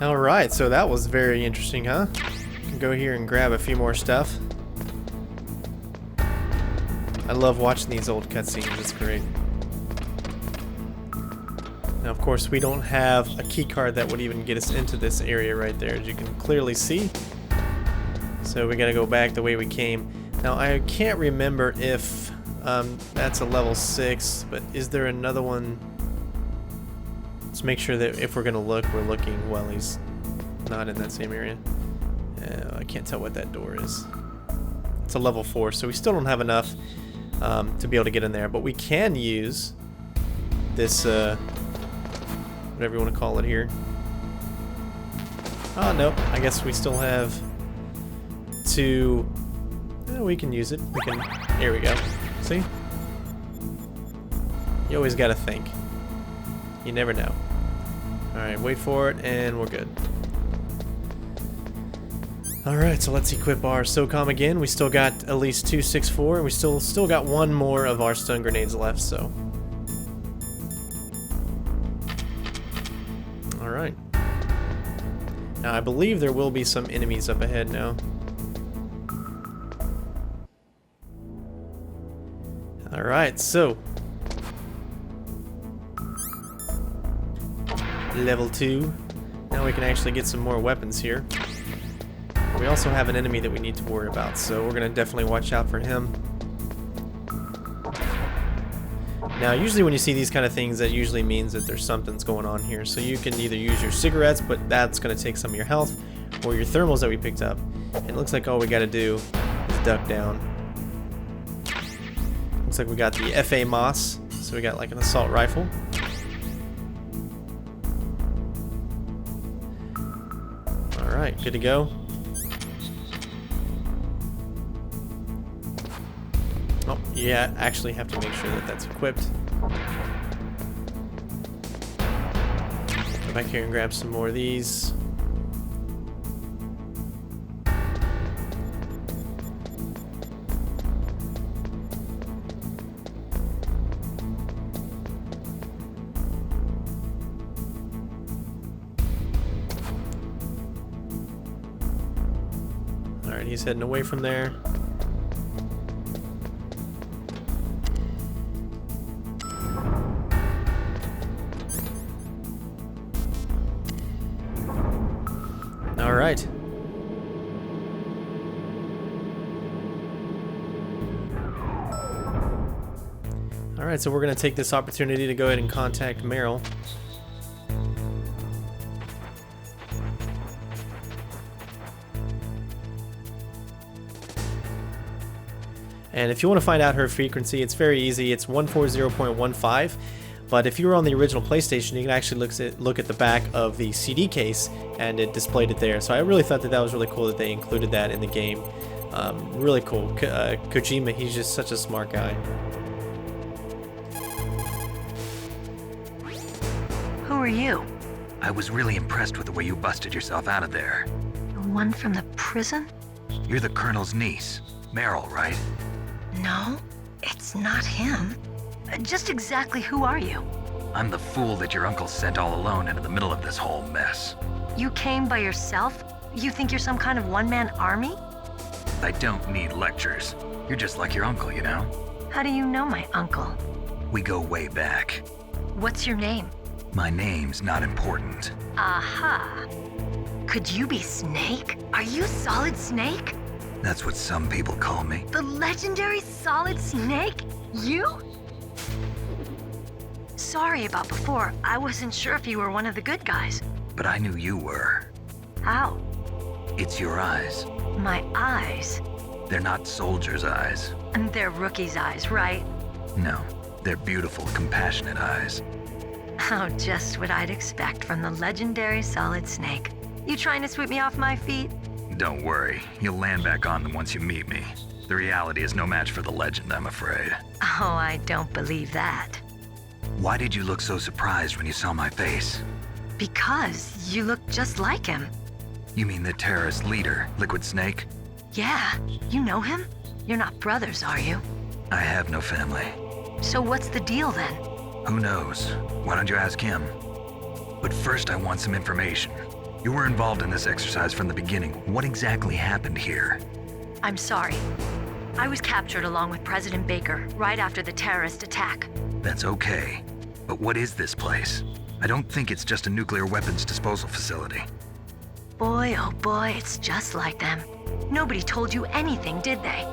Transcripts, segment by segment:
Alright, so that was very interesting, huh? Can go here and grab a few more stuff. I love watching these old cutscenes, it's great. Now, of course, we don't have a key card that would even get us into this area right there, as you can clearly see. So we gotta go back the way we came. Now, I can't remember if that's a level 6, but is there another one? Let's make sure that if we're gonna look, we're looking while he's not in that same area. I can't tell what that door is. It's a level 4, so we still don't have enough to be able to get in there, but we can use this, whatever you want to call it here. Oh, nope. I guess we still have to... we can use it. We can... Here we go. See? You always gotta think. You never know. Alright, wait for it, and we're good. Alright, so let's equip our SOCOM again. We still got at least 264, and we still got one more of our stun grenades left, so... Alright. Now, I believe there will be some enemies up ahead now. Alright, so... Level 2. Now we can actually get some more weapons here. We also have an enemy that we need to worry about, so we're going to definitely watch out for him. Now, usually when you see these kind of things, that usually means that there's something's going on here. So you can either use your cigarettes, but that's going to take some of your health, or your thermals that we picked up. And it looks like all we got to do is duck down. Looks like we got the FA Moss, so we got like an assault rifle. Alright, good to go. Oh, yeah, actually have to make sure that that's equipped. Go back here and grab some more of these. Alright, he's heading away from there. Alright. Alright, so we're going to take this opportunity to go ahead and contact Meryl. And if you want to find out her frequency, it's very easy. It's 140.15. But if you were on the original PlayStation, you can actually look at the back of the CD case, and it displayed it there. So I really thought that was really cool that they included that in the game. Really cool. Kojima, he's just such a smart guy. Who are you? I was really impressed with the way you busted yourself out of there. The one from the prison? You're the Colonel's niece, Meryl, right? No, it's not him. Just exactly who are you? I'm the fool that your uncle sent all alone into the middle of this whole mess. You came by yourself? You think you're some kind of one-man army? I don't need lectures. You're just like your uncle, you know? How do you know my uncle? We go way back. What's your name? My name's not important. Aha. Could you be Snake? Are you Solid Snake? That's what some people call me. The legendary Solid Snake? You? Sorry about before. I wasn't sure if you were one of the good guys. But I knew you were. How? It's your eyes. My eyes? They're not soldiers' eyes. And they're rookies' eyes, right? No, they're beautiful, compassionate eyes. Oh, just what I'd expect from the legendary Solid Snake. You trying to sweep me off my feet? Don't worry, you'll land back on them once you meet me. The reality is no match for the legend, I'm afraid. Oh, I don't believe that. Why did you look so surprised when you saw my face? Because you look just like him. You mean the terrorist leader, Liquid Snake? Yeah, you know him? You're not brothers, are you? I have no family. So what's the deal then? Who knows? Why don't you ask him? But first I want some information. You were involved in this exercise from the beginning. What exactly happened here? I'm sorry. I was captured along with President Baker right after the terrorist attack. That's okay. But what is this place? I don't think it's just a nuclear weapons disposal facility. Boy, oh boy, it's just like them. Nobody told you anything, did they?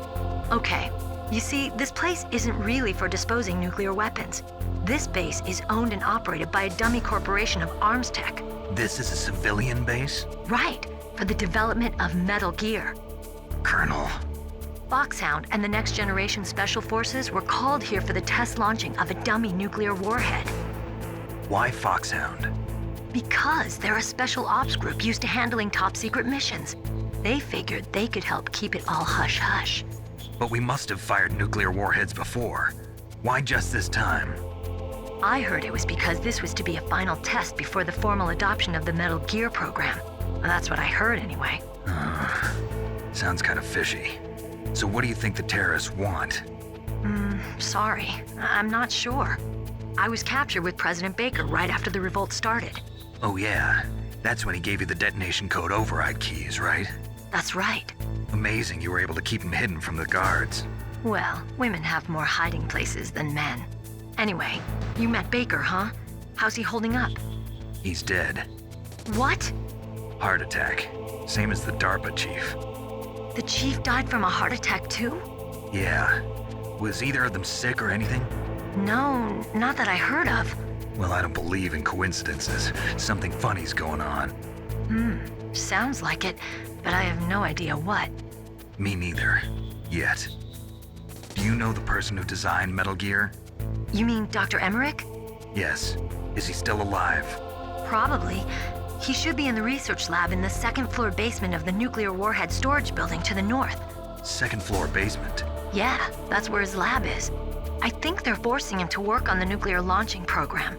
Okay, you see, this place isn't really for disposing nuclear weapons. This base is owned and operated by a dummy corporation of arms tech. This is a civilian base? Right, for the development of Metal Gear. Colonel. Foxhound and the Next Generation Special Forces were called here for the test launching of a dummy nuclear warhead. Why Foxhound? Because they're a special ops group used to handling top secret missions. They figured they could help keep it all hush-hush. But we must have fired nuclear warheads before. Why just this time? I heard it was because this was to be a final test before the formal adoption of the Metal Gear program. Well, that's what I heard anyway. Sounds kind of fishy. So what do you think the terrorists want? Sorry, I'm not sure. I was captured with President Baker right after the revolt started. Oh yeah, that's when he gave you the detonation code override keys, right? That's right. Amazing you were able to keep him hidden from the guards. Well, women have more hiding places than men. Anyway, you met Baker, huh? How's he holding up? He's dead. What? Heart attack. Same as the DARPA chief. The chief died from a heart attack too? Yeah. Was either of them sick or anything? No, not that I heard of. Well, I don't believe in coincidences. Something funny's going on. Sounds like it, but I have no idea what. Me neither. Yet. Do you know the person who designed Metal Gear? You mean Dr. Emmerich? Yes. Is he still alive? Probably. He should be in the research lab in the second floor basement of the nuclear warhead storage building to the north. Second floor basement? Yeah, that's where his lab is. I think they're forcing him to work on the nuclear launching program.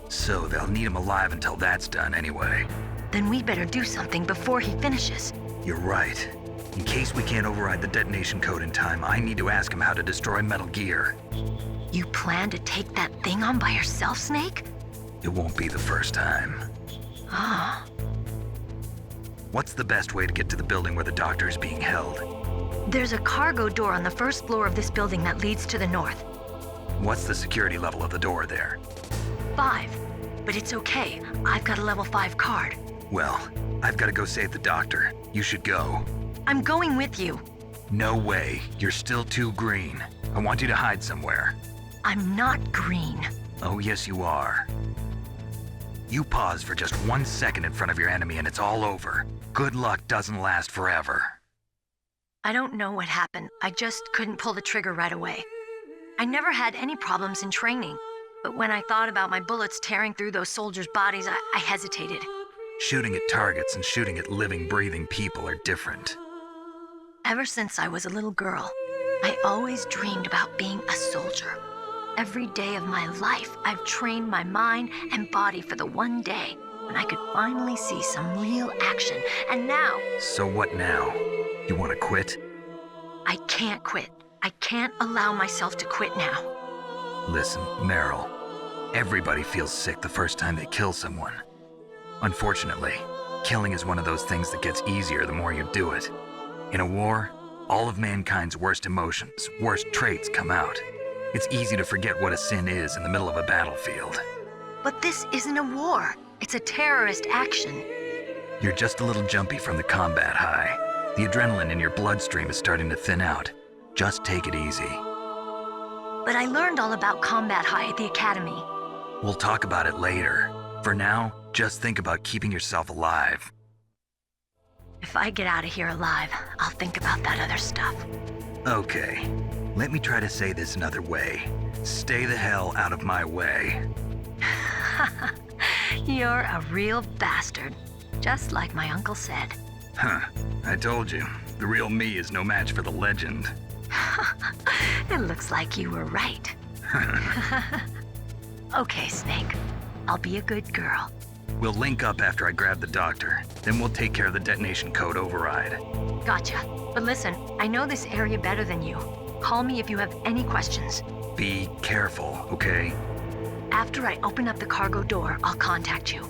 So they'll need him alive until that's done anyway. Then we better do something before he finishes. You're right. In case we can't override the detonation code in time, I need to ask him how to destroy Metal Gear. You plan to take that thing on by yourself, Snake? It won't be the first time. Ah. What's the best way to get to the building where the doctor is being held? There's a cargo door on the first floor of this building that leads to the north. What's the security level of the door there? 5. But it's okay. I've got a level 5 card. Well, I've got to go save the doctor. You should go. I'm going with you. No way. You're still too green. I want you to hide somewhere. I'm not green. Oh, yes, you are. You pause for just 1 second in front of your enemy and it's all over. Good luck doesn't last forever. I don't know what happened. I just couldn't pull the trigger right away. I never had any problems in training, but when I thought about my bullets tearing through those soldiers' bodies, I hesitated. Shooting at targets and shooting at living, breathing people are different. Ever since I was a little girl, I always dreamed about being a soldier. Every day of my life, I've trained my mind and body for the one day when I could finally see some real action, and now... So what now? You want to quit? I can't quit. I can't allow myself to quit now. Listen, Meryl, everybody feels sick the first time they kill someone. Unfortunately, killing is one of those things that gets easier the more you do it. In a war, all of mankind's worst emotions, worst traits come out. It's easy to forget what a sin is in the middle of a battlefield. But this isn't a war. It's a terrorist action. You're just a little jumpy from the combat high. The adrenaline in your bloodstream is starting to thin out. Just take it easy. But I learned all about combat high at the academy. We'll talk about it later. For now, just think about keeping yourself alive. If I get out of here alive, I'll think about that other stuff. Okay, let me try to say this another way. Stay the hell out of my way. You're a real bastard, just like my uncle said. Huh, I told you, the real me is no match for the legend. It looks like you were right. Okay, Snake. I'll be a good girl. We'll link up after I grab the doctor. Then we'll take care of the detonation code override. Gotcha. But listen, I know this area better than you. Call me if you have any questions. Be careful, okay? After I open up the cargo door, I'll contact you.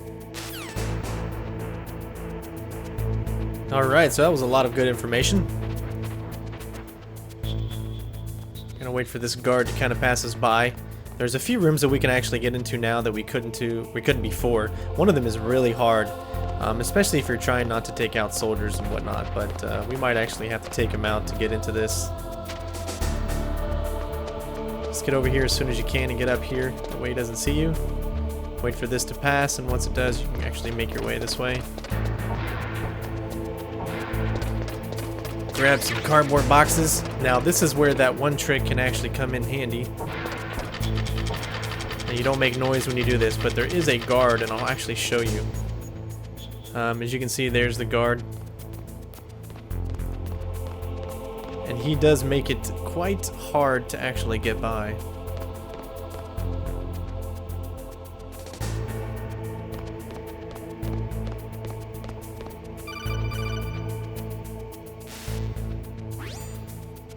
Alright, so that was a lot of good information. Gonna wait for this guard to kind of pass us by. There's a few rooms that we can actually get into now that we couldn't before. One of them is really hard, especially if you're trying not to take out soldiers and whatnot, but we might actually have to take them out to get into this. Just get over here as soon as you can and get up here. That way he doesn't see you. Wait for this to pass, and once it does, you can actually make your way this way. Grab some cardboard boxes. Now this is where that one trick can actually come in handy. Now, you don't make noise when you do this, but there is a guard, and I'll actually show you. As you can see, there's the guard. And he does make it quite hard to actually get by.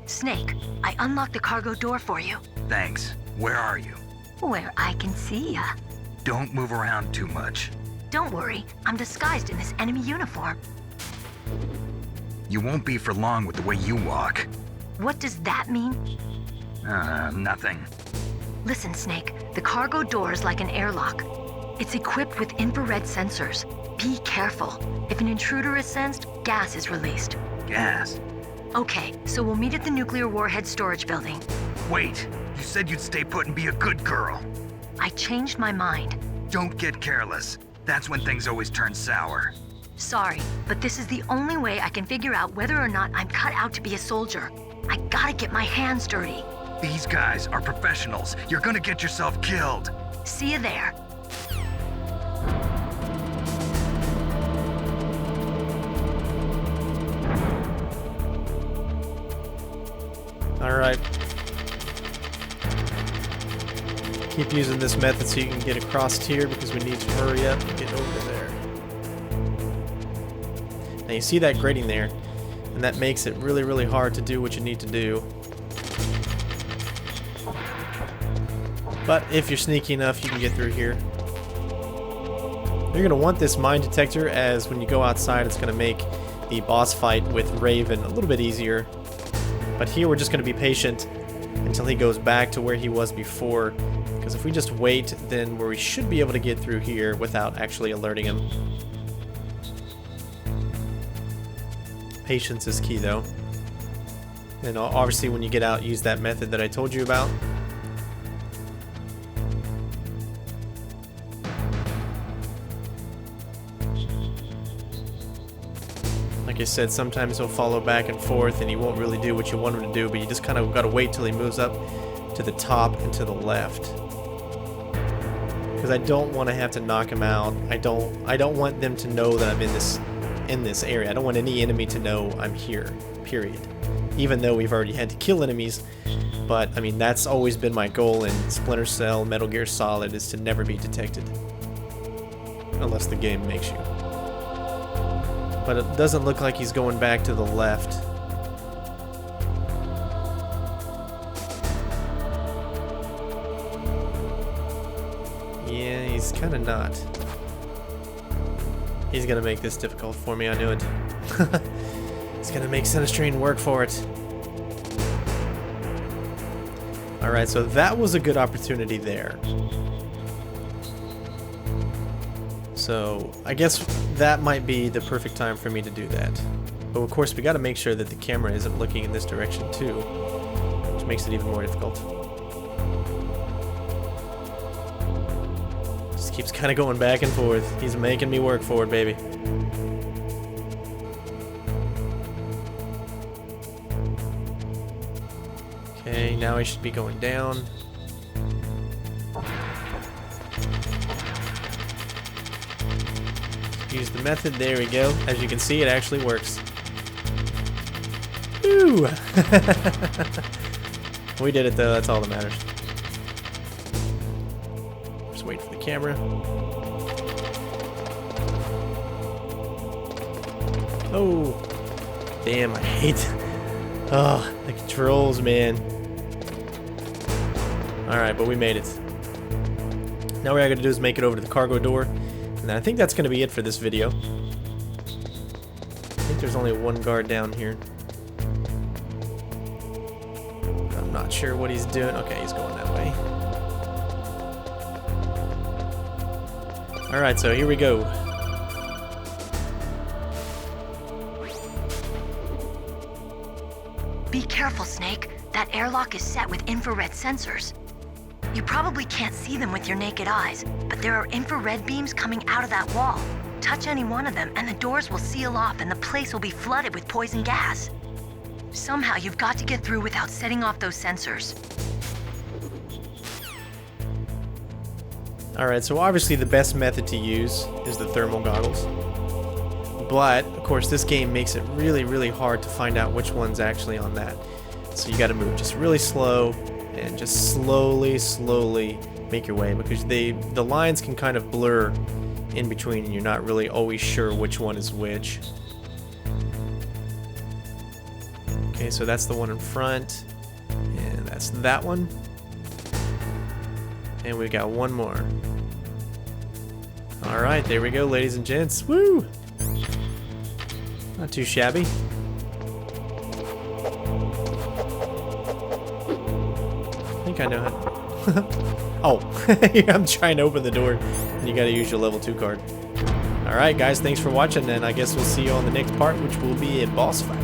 Snake, I unlocked the cargo door for you. Thanks. Where are you? Where I can see ya. Don't move around too much. Don't worry, I'm disguised in this enemy uniform. You won't be for long with the way you walk. What does that mean? Nothing. Listen, Snake, the cargo door is like an airlock. It's equipped with infrared sensors. Be careful. If an intruder is sensed, gas is released. Gas? Okay, so we'll meet at the nuclear warhead storage building. Wait, you said you'd stay put and be a good girl. I changed my mind. Don't get careless. That's when things always turn sour. Sorry, but this is the only way I can figure out whether or not I'm cut out to be a soldier. I gotta get my hands dirty. These guys are professionals. You're gonna get yourself killed. See you there. Alright. Keep using this method so you can get across here because we need to hurry up and get over there. Now you see that grating there, and that makes it really, really hard to do what you need to do. But if you're sneaky enough, you can get through here. You're going to want this mine detector, as when you go outside it's going to make the boss fight with Raven a little bit easier. But here we're just going to be patient until he goes back to where he was before, because if we just wait, then we should be able to get through here without actually alerting him. Patience is key though. And obviously when you get out, use that method that I told you about. Like I said, sometimes he'll follow back and forth and he won't really do what you want him to do, but you just kind of got to wait till he moves up to the top and to the left. Because I don't want to have to knock him out. I don't want them to know that I'm in this area. I don't want any enemy to know I'm here, period. Even though we've already had to kill enemies, but I mean that's always been my goal in Splinter Cell, Metal Gear Solid, is to never be detected. Unless the game makes you. But it doesn't look like he's going back to the left. Yeah, he's kind of not. He's gonna make this difficult for me, I knew it. He's gonna make CenterStrain work for it. Alright, so that was a good opportunity there. So, I guess that might be the perfect time for me to do that. But of course, we gotta make sure that the camera isn't looking in this direction too, which makes it even more difficult. Just keeps kind of going back and forth. He's making me work for it, baby. Okay, now he should be going down. Use the method, there we go. As you can see, it actually works. Woo! We did it though, that's all that matters. Just wait for the camera. Oh! Damn, I hate... Oh, the controls, man. Alright, but we made it. Now what I gotta do is make it over to the cargo door. And I think that's going to be it for this video. I think there's only one guard down here. I'm not sure what he's doing. Okay, he's going that way. Alright, so here we go. Be careful, Snake. That airlock is set with infrared sensors. You probably can't see them with your naked eyes, but there are infrared beams coming out of that wall. Touch any one of them and the doors will seal off and the place will be flooded with poison gas. Somehow you've got to get through without setting off those sensors. Alright, so obviously the best method to use is the thermal goggles. But, of course, this game makes it really, really hard to find out which one's actually on that. So you gotta move just really slow and just slowly make your way, because the lines can kind of blur in between and you're not really always sure which one is which. Okay, so that's the one in front, and that's that one. And we got one more. Alright, there we go, ladies and gents. Woo! Not too shabby. I think I know how. Oh, I'm trying to open the door, and you gotta use your level 2 card. Alright, guys, thanks for watching, and I guess we'll see you on the next part, which will be a boss fight.